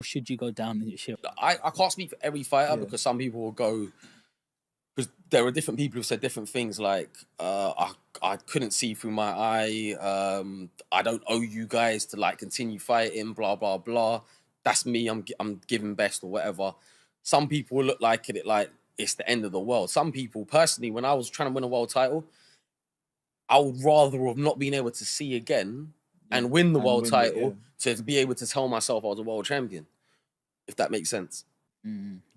Should you go down in your ship? I can't speak for every fighter because some people will go, because there are different people who've said different things like, I couldn't see through my eye, I don't owe you guys to like continue fighting, blah, blah, blah. That's me, I'm giving best or whatever. Some people will look like it like it's the end of the world. Some people, personally, when I was trying to win a world title, I would rather have not been able to see again and win the world title to be able to tell myself I was a world champion, if that makes sense.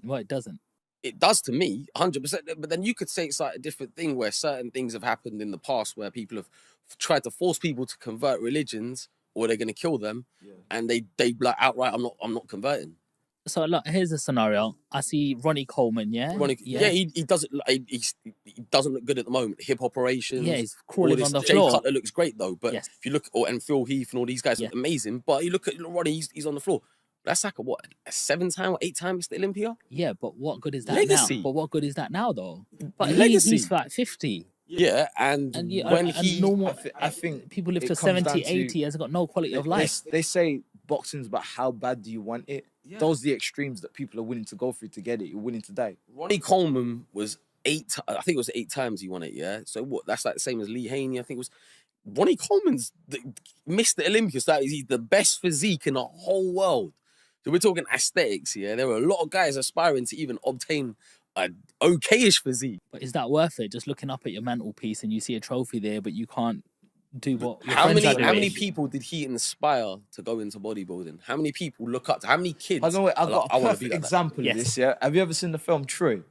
Well, it doesn't. It does to me, 100%. But then you could say it's like a different thing where certain things have happened in the past where people have tried to force people to convert religions or they're going to kill them, and they like outright, I'm not converting. So look, here's a scenario. I see Ronnie Coleman, he doesn't he doesn't look good at the moment. Hip operations, he's crawling on the Jay floor. Cutler looks great though, but if you look, and Phil Heath and all these guys look amazing, but you look at Ronnie, he's on the floor. That's like a 7-time or 8-time Mr. Olympia. Yeah, but what good is that Legacy. now? But what good is that now though? But Legacy. He's like 50. Yeah, and when I think people live to 70, 80, has got no quality of life. They say boxing's about how bad do you want it. Yeah. Those are the extremes that people are willing to go through to get it. You're willing to die. Ronnie Coleman was 8. I think it was 8 times he won it. Yeah. So what? That's like the same as Lee Haney. I think it was. Ronnie Coleman's Mr. Olympia. So he's the best physique in the whole world. So we're talking aesthetics here. There are a lot of guys aspiring to even obtain an okayish physique. But is that worth it? Just looking up at your mantelpiece and you see a trophy there, but you can't do what your how many do. people did he inspire to go into bodybuilding? How many people look up to? How many kids? I've got a perfect example of this. Yeah, have you ever seen the film Troy?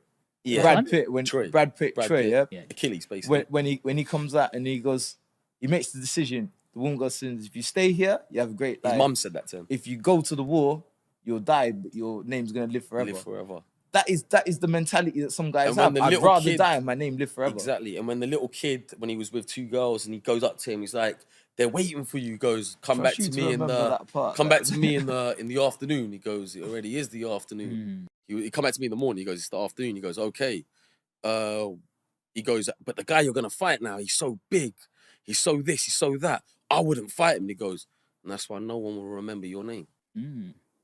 Yeah, Brad Pitt. Brad Pitt. Yeah, Achilles basically. When he comes out and he makes the decision. The woman goes, if you stay here, you have a great life. His mum said that to him. If you go to the war, you'll die, but your name's gonna live forever. That is the mentality that some guys have. I'd rather die and my name live forever. Exactly. And when the little kid, when he was with 2 girls, and he goes up to him, he's like, "They're waiting for you." He goes, "Come back to me in the afternoon." He goes, "It already is the afternoon." He come back to me in the morning. He goes, "It's the afternoon." He goes, "Okay." He goes, "But the guy you're gonna fight now, he's so big. He's so this. He's so that. I wouldn't fight him." He goes, "And that's why no one will remember your name."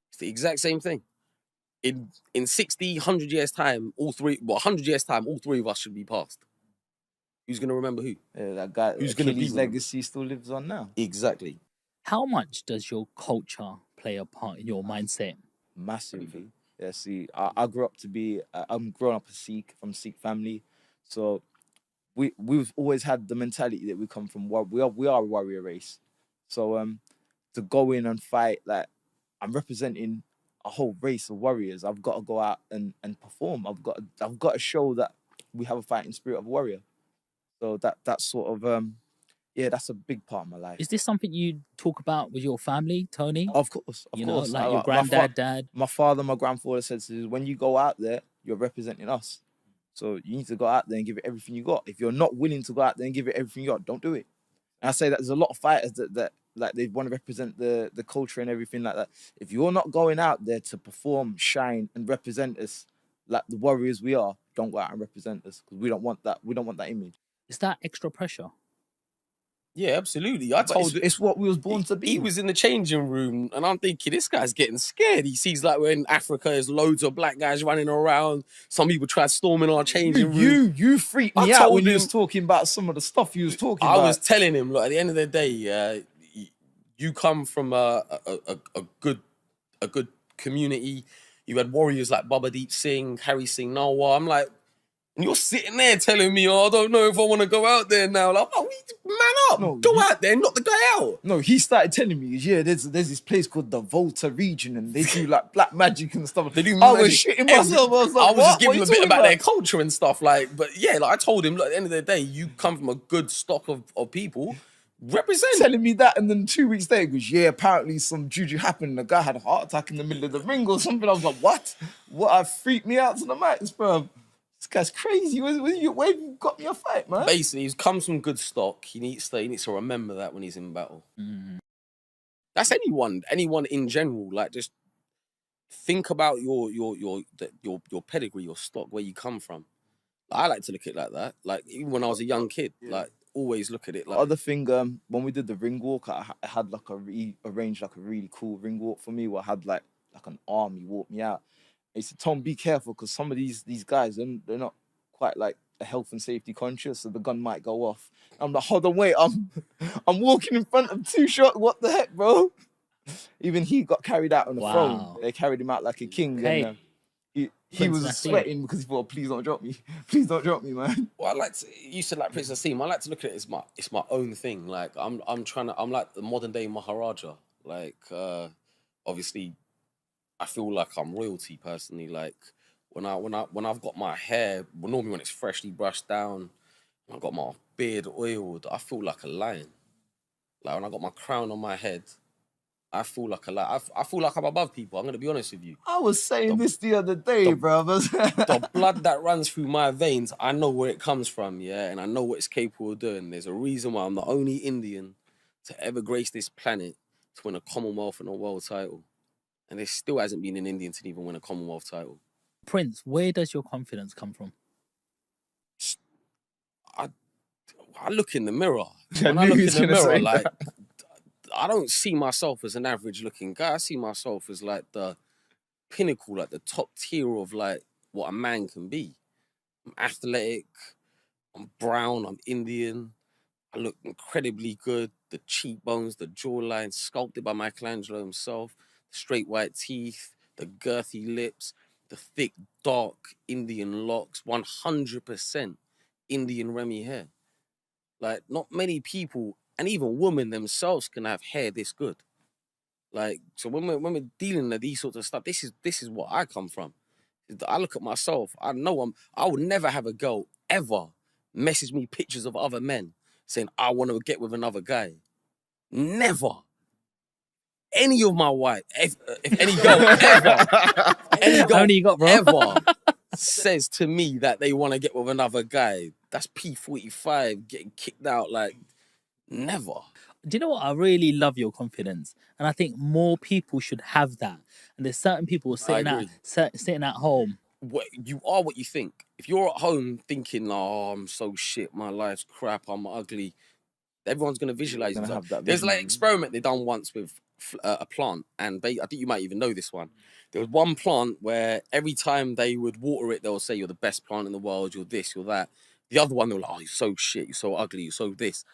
It's the exact same thing. In 60, 100 years' time, 100 years' time, all 3 of us should be passed. Who's going to remember who? Yeah, that guy, who's going to be legacy still lives on now. Exactly. How much does your culture play a part in your mindset? Massively. Yeah, see, I grew up to be, I'm growing up a Sikh, from Sikh family. So we've always had the mentality that we come from, we are a warrior race. So to go in and fight, like, I'm representing a whole race of warriors. I've got to go out and perform. I've got to show that we have a fighting spirit of a warrior. So that's sort of that's a big part of my life. Is this something you talk about with your family, Tony? Of course. You know, like your granddad, dad. My father, my grandfather said, when you go out there, you're representing us. So you need to go out there and give it everything you got. If you're not willing to go out there and give it everything you got, don't do it. And I say that there's a lot of fighters that like they want to represent the culture and everything like that. If you're not going out there to perform, shine, and represent us like the warriors we are, don't go out and represent us, because we don't want that. We don't want that image. Is that extra pressure? Yeah, absolutely. I told you, it's what we was born to be. He was in the changing room, and I'm thinking, this guy's getting scared. He sees like we're in Africa, there's loads of black guys running around. Some people try storming our changing room. You freaked me out when you was talking about some of the stuff you was talking about. I was telling him, look, at the end of the day, you come from a good community. You had warriors like Baba Deep Singh, Harry Singh Nalwar. I'm like, and you're sitting there telling me, I don't know if I want to go out there now. Like, man up, go out there, knock the guy out. No, he started telling me, there's this place called the Volta region, and they do like black magic and stuff. They do magic. I was shitting myself. I was like, just giving him a bit about their culture and stuff. Like, but yeah, like I told him, look, at the end of the day, you come from a good stock of people. Represent. Telling me that, and then 2 weeks later, he goes, apparently some juju happened. The guy had a heart attack in the middle of the ring or something. I was like, what? What? Freaked me out to the max, bro. This guy's crazy. Where you got me a fight, man? Basically, he comes from good stock. He needs to remember that when he's in battle. That's anyone in general. Like, just think about your pedigree, your stock, where you come from. I like to look at it like that. Like, even when I was a young kid, like, always look at it like. Other thing, when we did the ring walk, I had like arranged like a really cool ring walk for me, where I had like like an army, walked me out. He said, Tom, be careful, because some of these guys, they're not quite like a health and safety conscious, so the gun might go off. I'm like, hold on, wait, I'm walking in front of 2 shots. What the heck, bro? Even he got carried out on the throne. They carried him out like a king. Okay. And he was sweating because he thought, please don't drop me. Please don't drop me, man. Well, you said like Prince Nassim. I like to look at it as it's my own thing. Like I'm like the modern day Maharaja. Like obviously I feel like I'm royalty personally. Like when I've got my hair, well, normally when it's freshly brushed down, I've got my beard oiled, I feel like a lion. Like when I got my crown on my head, I feel like a lion. I feel like I'm above people. I'm gonna be honest with you. I was saying this the other day, brothers. The blood that runs through my veins, I know where it comes from, yeah, and I know what it's capable of doing. There's a reason why I'm the only Indian to ever grace this planet to win a Commonwealth and a world title. And there still hasn't been an Indian to even win a Commonwealth title. Prince, where does your confidence come from? I look in the mirror. When I look in the mirror, like, I don't see myself as an average looking guy. I see myself as like the pinnacle, like the top tier of like what a man can be. I'm athletic, I'm brown, I'm Indian. I look incredibly good. The cheekbones, the jawline, sculpted by Michelangelo himself, the straight white teeth, the girthy lips, the thick, dark Indian locks, 100% Indian Remy hair. Like, not many people, and even women themselves, can have hair this good. Like, so when we're dealing with these sorts of stuff, this is what I come from. I look at myself. I know I would never have a girl ever message me pictures of other men saying I want to get with another guy. Never. Any of my wife, if any girl ever, any girl Only you got, bro. ever says to me that they want to get with another guy, that's P45 getting kicked out. Like, never. Do you know what? I really love your confidence, and I think more people should have that. And there's certain people sitting at home. You are what you think. If you're at home thinking, "Oh, I'm so shit, my life's crap, I'm ugly," everyone's gonna visualize themselves. There's like an experiment they done once with a plant, and I think you might even know this one. There was one plant where every time they would water it, they'll say, "You're the best plant in the world. You're this, you're that." The other one, they were like, "Oh, you're so shit. You're so ugly. You're so this."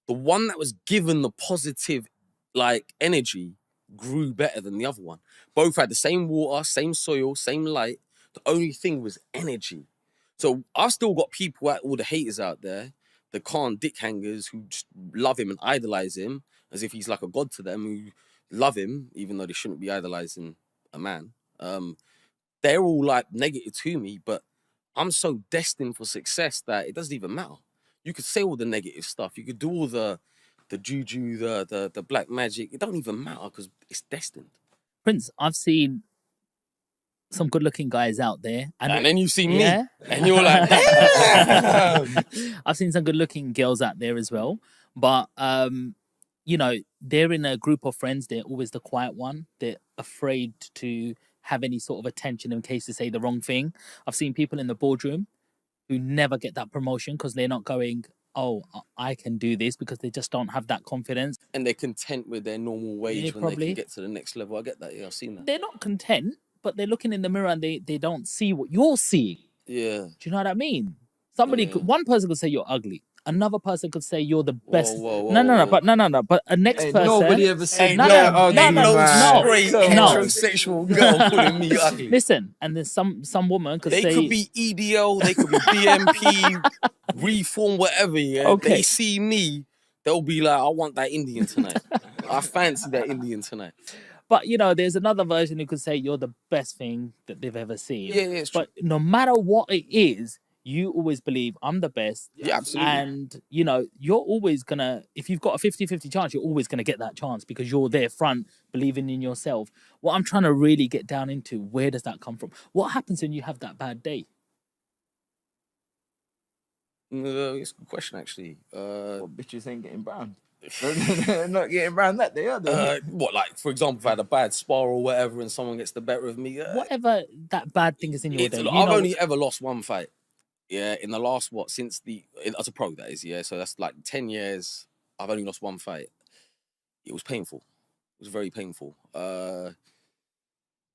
The one that was given the positive, like, energy grew better than the other one. Both had the same water, same soil, same light. The only thing was energy. So I've still got people, all the haters out there, the can't dick hangers who just love him and idolize him as if he's like a god to them, who love him, even though they shouldn't be idolizing a man. They're all like negative to me, but I'm so destined for success that it doesn't even matter. You could say all the negative stuff. You could do all the juju, the black magic. It don't even matter because it's destined. Prince, I've seen some good-looking guys out there, and then you see me, and you're like, damn! I've seen some good-looking girls out there as well, but you know, they're in a group of friends. They're always the quiet one. They're afraid to have any sort of attention in case they say the wrong thing. I've seen people in the boardroom who never get that promotion because they're not going, "Oh, I can do this," because they just don't have that confidence. And they're content with their normal wage when they can get to the next level. I get that. Yeah, I've seen that. They're not content, but they're looking in the mirror and they don't see what you're seeing. Yeah. Do you know what I mean? One person could say you're ugly. Another person could say you're the best. No. But a next person. Nobody ever said no, straight heterosexual girl calling me ugly. Listen, and there's some woman could say they could be EDL, they could be BMP, reform, whatever. Yeah, okay. They see me, they'll be like, "I want that Indian tonight. I fancy that Indian tonight." But, you know, there's another version who could say you're the best thing that they've ever seen. Yeah, it's true. But no matter what it is, you always believe I'm the best. Yeah, absolutely. And, you know, you're always going to, if you've got a 50-50 chance, you're always going to get that chance because you're there front, believing in yourself. What I'm trying to really get down into, where does that come from? What happens when you have that bad day? It's a good question, actually. What bitches ain't getting brown? They're not getting brown that day, are they? What, like, for example, if I had a bad spar or whatever and someone gets the better of me? Whatever that bad thing is in your day. I've only ever lost one fight. Yeah, in the last, as a pro, that is, yeah. So that's like 10 years, I've only lost one fight. It was painful. It was very painful.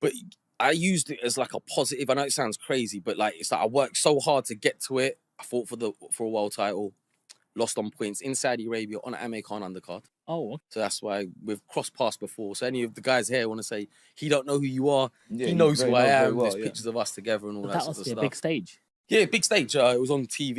But I used it as like a positive. I know it sounds crazy, but like it's like I worked so hard to get to it. I fought for a world title, lost on points in Saudi Arabia on an Amir Khan undercard. Oh, So that's why we've crossed paths before. So any of the guys here want to say he don't know who you are, Yeah, he knows who I am. well, There's pictures of us together and all but that that sort must of be a stuff. big stage. Yeah, big stage. It was on TV.